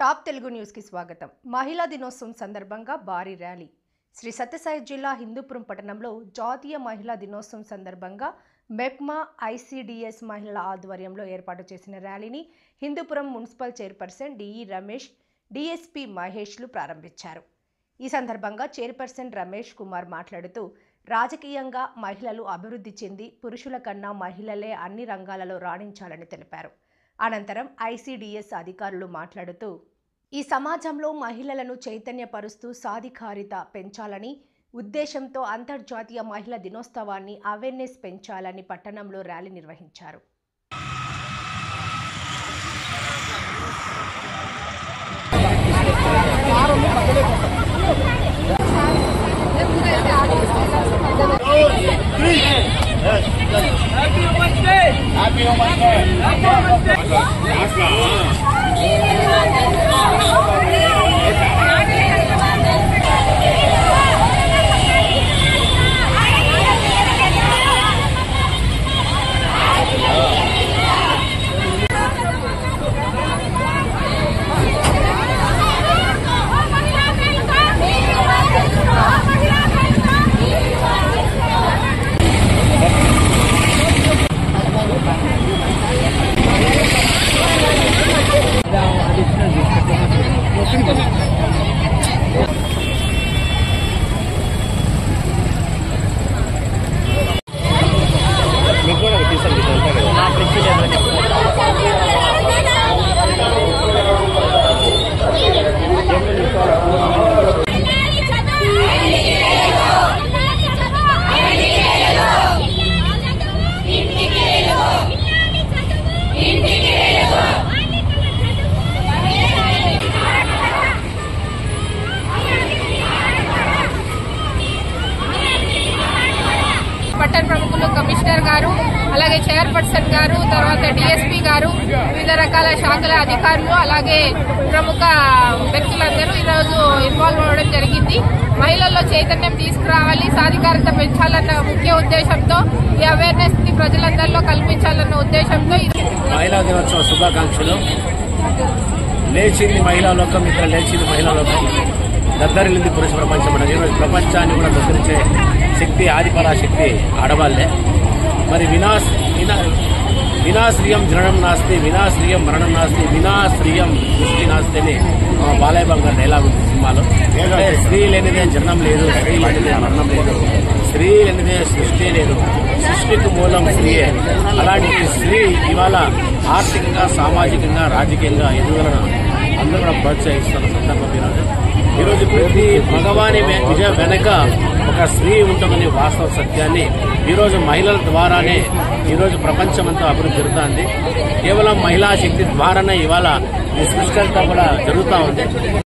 Top Telugu news కి స్వాగతం. మహిళా దినోత్సవం సందర్భంగా భారీ ర్యాలీ. శ్రీ సత్యసాయి జిల్లా హిందూపురం పట్టణంలో జాతీయ మహిళా దినోత్సవం సందర్భంగా మెప్మా ఐసిడిఎస్ మహిళల ఆధ్వర్యంలో ఏర్పాటు చేసిన ర్యాలీని Hindupuram municipal chairperson DE Ramesh, DSP మహేష్లు ప్రారంభించారు. ఈ సందర్భంగా చైర్పర్సన్ రమేష్ కుమార్ మాట్లాడుతూ, రాజకీయంగా మహిళలు అభివృద్ధి చెంది పురుషుల కన్నా మహిళలే అన్ని రంగాలలో రాణించాలని తెలిపారు. అనంతరం ఐసిడిఎస్ అధికారులు మాట్లాడుతూ, ఈ సమాజంలో మహిళలను చైతన్యపరుస్తూ సాధికారిత పెంచాలని ఉద్దేశంతో అంతర్జాతీయ మహిళా దినోత్సవాన్ని అవేర్నెస్ పెంచాలని పట్టణంలో ర్యాలీ నిర్వహించారు. పట్టణ ప్రముఖులు కమిషనర్ గారు, అలాగే చైర్పర్సన్ గారు, తర్వాత డిఎస్పీ గారు, వివిధ రకాల శాఖల అధికారులు, అలాగే ప్రముఖ వ్యక్తులందరూ ఈరోజు ఇన్వాల్వ్ అవ్వడం జరిగింది. మహిళల్లో చైతన్యం తీసుకురావాలి, సాధికారత పెంచాలన్న ముఖ్య ఉద్దేశంతో, ఈ అవేర్నెస్ ని ప్రజలందరిలో కల్పించాలన్న ఉద్దేశంతో మహిళా దినోత్సవ శుభాకాంక్షలు. లేచింది మహిళా లోకం, ఇక్కడ లేచింది మహిళా లోకం, దద్దరిల్లింది పురుష ప్రపంచం. ఈరోజు ప్రపంచాన్ని కూడా దద్దరించే శక్తి, ఆదిపరాశక్తి ఆడవాళ్లే. మరి వినాశ్రియం జననం నాస్తి, వినాశ్రియం మరణం నాస్తి, వినాశ్రియం సృష్టి నాస్తి అని బాలయ్య బంగారు డైలాగ్ ఉంది సినిమాలో. స్త్రీ లేనిదే జననం లేదు, స్త్రీ లేనిదే మరణం లేదు, స్త్రీ లేనిదే సృష్టి లేదు, సృష్టికి మూలం స్త్రీయే. అలాంటి స్త్రీ ఇవాళ ఆర్థికంగా, సామాజికంగా, రాజకీయంగా ఎదుగుదలను అందరూ కూడా ప్రోత్సహిస్తున్న సందర్భం ఈరోజు ప్రతి మగవాని విజయం వెనక ఒక స్త్రీ ఉంటుందని వాస్తవ సత్యాన్ని ఈరోజు మహిళల ద్వారానే ఈరోజు ప్రపంచమంతా అభివృద్ధి జరుగుతోంది. కేవలం మహిళా శక్తి ద్వారానే ఇవాళ ఈ సృష్టి అంతా కూడా జరుగుతూ ఉంది.